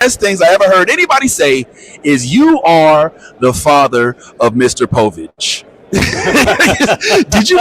best things I ever heard anybody say is you are the father of Mr. Povich. did you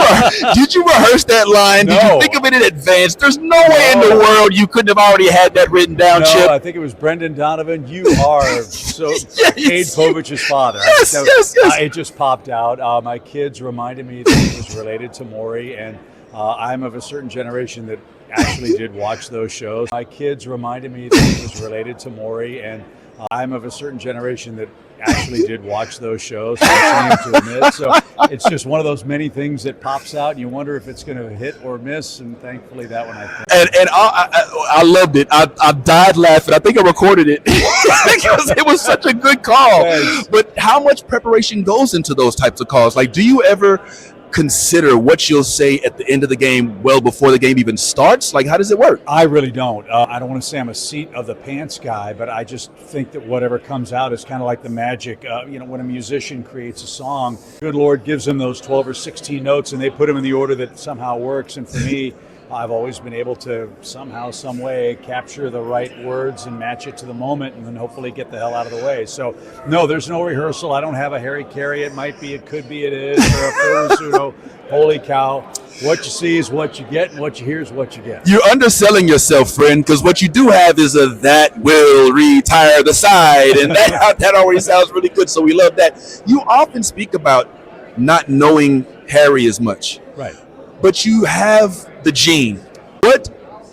rehearse that line? No. Did you think of it in advance? There's no way in the world you couldn't have already had that written down, No, Chip. I think it was Brendan Donovan. You are so Cade Yes. Povich's father. Yes, yes. It just popped out. My kids reminded me that he was related to Maury, and I'm of a certain generation that actually did watch those shows. My kids reminded me that he was related to Maury, and I'm of a certain generation that actually did watch those shows. I'm ashamed to admit. So it's just one of those many things that pops out, and you wonder if it's going to hit or miss. And thankfully, that one I think. And I loved it. I died laughing. I think I recorded it because it was such a good call. Yes. But how much preparation goes into those types of calls? Like, do you ever consider what you'll say at the end of the game well before the game even starts? Like, how does it work? I really don't. I don't want to say I'm a seat of the pants guy, but I just think that whatever comes out is kind of like the magic. When a musician creates a song, good Lord gives them those 12 or 16 notes, and they put them in the order that somehow works. And for me, I've always been able to somehow, some way capture the right words and match it to the moment, and then hopefully get the hell out of the way. So, no, there's no rehearsal. I don't have a Harry Carey. It might be, it could be, it is, or a Phil Rizzuto. Holy cow. What you see is what you get, and what you hear is what you get. You're underselling yourself, friend, because what you do have is a that will retire the side, and that already sounds really good, so we love that. You often speak about not knowing Harry as much. Right. But you have the gene. What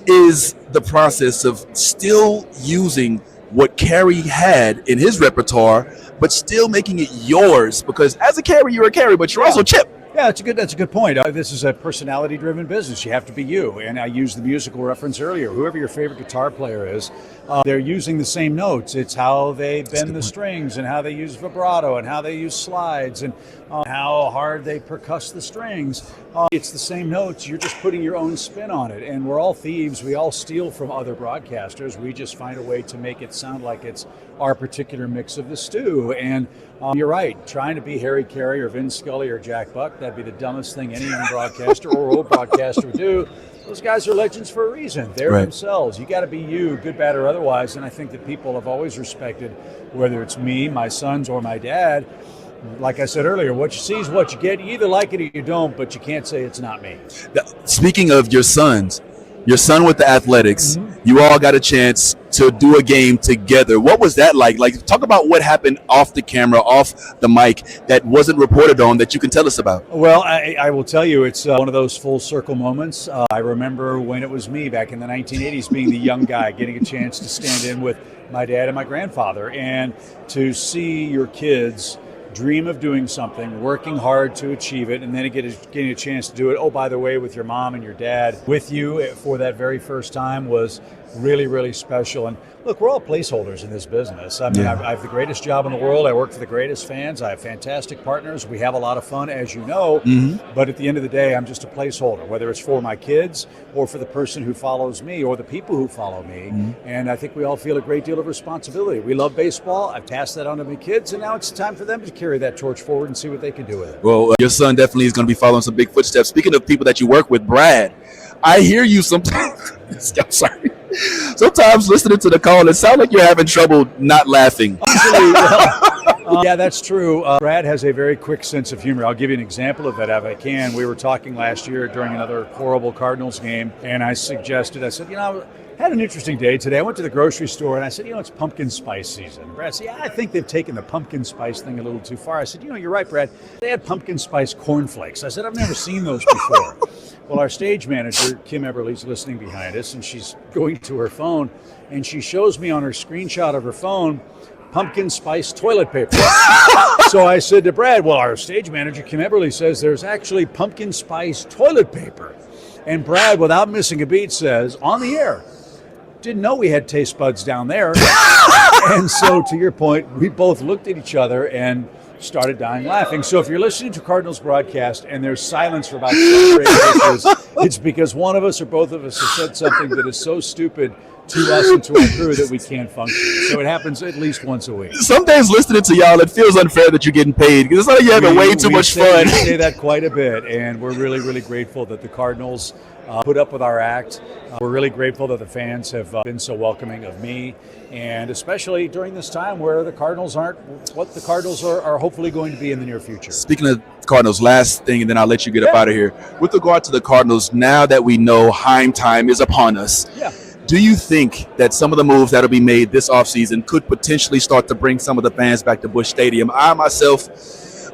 is the process of still using what Carey had in his repertoire, but still making it yours? Because as a Carey, you're a Carey, but you're also Chip. Yeah, that's a good point. This is a personality-driven business. You have to be you. And I used the musical reference earlier. Whoever your favorite guitar player is, they're using the same notes. It's how they bend the strings and how they use vibrato and how they use slides and how hard they percuss the strings. It's the same notes. You're just putting your own spin on it. And we're all thieves. We all steal from other broadcasters. We just find a way to make it sound like it's our particular mix of the stew. And you're right. Trying to be Harry Carey or Vin Scully or Jack Buck, that'd be the dumbest thing any young broadcaster or old broadcaster would do. Those guys are legends for a reason. They're themselves. You got to be you, good, bad, or otherwise. And I think that people have always respected, whether it's me, my sons, or my dad. Like I said earlier, what you see is what you get. You either like it or you don't, but you can't say it's not me. Speaking of your sons, your son with the athletics, you all got a chance to do a game together. What was that like? Like, talk about what happened off the camera, off the mic, that wasn't reported on that you can tell us about. Well, I will tell you, it's one of those full circle moments. I remember when it was me back in the 1980s being the young guy, getting a chance to stand in with my dad and my grandfather, and to see your kids dream of doing something, working hard to achieve it, and then getting a chance to do it, oh, by the way, with your mom and your dad with you for that very first time was really, really special. And look, we're all placeholders in this business. I mean, I have the greatest job in the world. I work for the greatest fans. I have fantastic partners. We have a lot of fun, as you know. But at the end of the day, I'm just a placeholder, whether it's for my kids or for the person who follows me or the people who follow me. And I think we all feel a great deal of responsibility. We love baseball. I've passed that on to my kids, and now it's time for them to carry that torch forward and see what they can do with it. Well, your son definitely is going to be following some big footsteps. Speaking of people that you work with, Brad, I hear you sometimes. I'm sorry. Sometimes listening to the call, it sounds like you're having trouble not laughing. Yeah, that's true. Brad has a very quick sense of humor. I'll give you an example of that if I can. We were talking last year during another horrible Cardinals game, and I said, I had an interesting day today. I went to the grocery store, and I said, it's pumpkin spice season. Brad said, I think they've taken the pumpkin spice thing a little too far. I said, you're right, Brad. They had pumpkin spice cornflakes. I said, I've never seen those before. Well, our stage manager, Kim Eberle's listening behind us, and she's going to her phone, and she shows me on her screenshot of her phone pumpkin spice toilet paper. So I said to Brad, well, our stage manager, Kim Eberle, says there's actually pumpkin spice toilet paper. And Brad, without missing a beat, says, on the air, didn't know we had taste buds down there. And so, to your point, we both looked at each other and started dying laughing. So if you're listening to Cardinals broadcast and there's silence for about 7 or 8 minutes, it's because one of us or both of us has said something that is so stupid to us and to our crew that we can't function. So it happens at least once a week. Some days listening to y'all, it feels unfair that you're getting paid because it's like you're having way too much fun. We say that quite a bit, and we're really, really grateful that the Cardinals put up with our act. We're really grateful that the fans have been so welcoming of me, and especially during this time where the Cardinals aren't what the Cardinals are hopefully going to be in the near future. Speaking of Cardinals, last thing, and then I'll let you get up out of here. With regard to the Cardinals, now that we know Heim time is upon us, do you think that some of the moves that will be made this offseason could potentially start to bring some of the fans back to Busch Stadium? I myself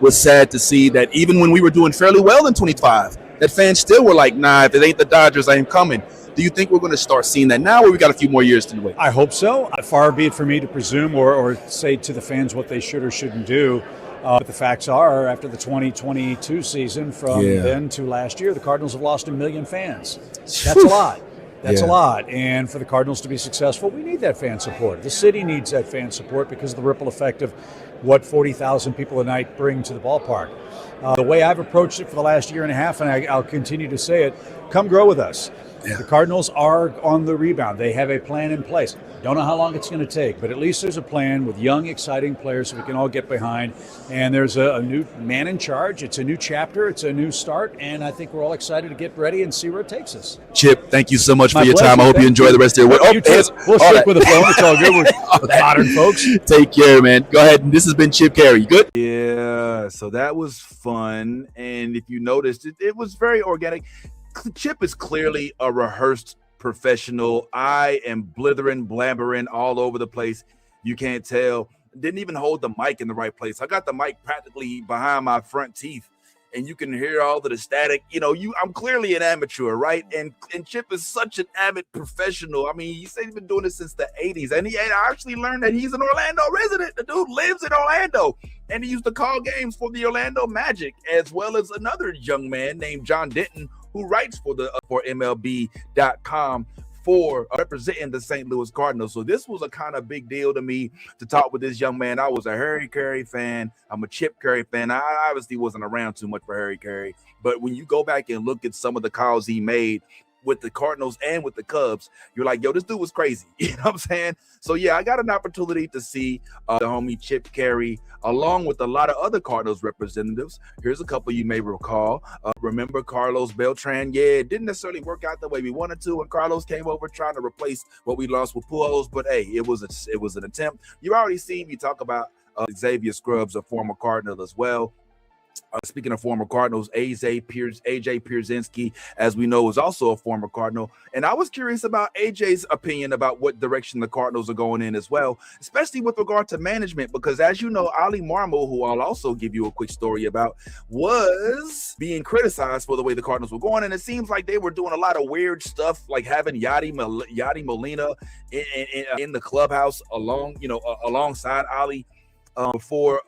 was sad to see that even when we were doing fairly well in 25, that fans still were like, nah, if it ain't the Dodgers, I ain't coming. Do you think we're going to start seeing that now, or we got a few more years to wait? I hope so. Far be it for me to presume or say to the fans what they should or shouldn't do. But the facts are, after the 2022 season, from then to last year, the Cardinals have lost 1 million fans. That's a lot. That's a lot. And for the Cardinals to be successful, we need that fan support. The city needs that fan support because of the ripple effect of what 40,000 people a night bring to the ballpark. The way I've approached it for the last year and a half, and I'll continue to say it, come grow with us. The Cardinals are on the rebound. They have a plan in place. Don't know how long it's going to take, but at least there's a plan with young, exciting players so we can all get behind. And there's a new man in charge. It's a new chapter. It's a new start. And I think we're all excited to get ready and see where it takes us. Chip, thank you so much for your time. I hope you enjoy the rest of your week. We'll stick with the phone. It's all good. We're modern folks. Take care, man. Go ahead. This has been Chip Caray. You good? Yeah, so that was fun. And if you noticed, it was very organic. Chip is clearly a rehearsed professional. I am blithering, blabbering all over the place. You can't tell. Didn't even hold the mic in the right place. I got the mic practically behind my front teeth, and you can hear all of the static. I'm clearly an amateur, right? And Chip is such an avid professional. I mean, he said he's been doing this since the 80s, and I actually learned that he's an Orlando resident. The dude lives in Orlando, and he used to call games for the Orlando Magic, as well as another young man named John Denton, who writes for MLB.com for representing the St. Louis Cardinals. So this was a kind of big deal to me to talk with this young man. I was a Harry Caray fan. I'm a Chip Caray fan. I obviously wasn't around too much for Harry Caray, but when you go back and look at some of the calls he made with the Cardinals and with the Cubs, you're like, yo, this dude was crazy. You know what I'm saying? So yeah, I got an opportunity to see the homie Chip Caray along with a lot of other Cardinals representatives. Here's a couple you may recall. Remember Carlos Beltran? Yeah, it didn't necessarily work out the way we wanted to when Carlos came over trying to replace what we lost with Pujols, but hey, it was an attempt. You already seen me talk about Xavier Scruggs, a former Cardinal as well. Speaking of former Cardinals, AJ Pierzynski, as we know, is also a former Cardinal. And I was curious about AJ's opinion about what direction the Cardinals are going in as well, especially with regard to management, because as you know, Ali Marmol, who I'll also give you a quick story about, was being criticized for the way the Cardinals were going. And it seems like they were doing a lot of weird stuff, like having Yadi Molina in the clubhouse alongside Ali before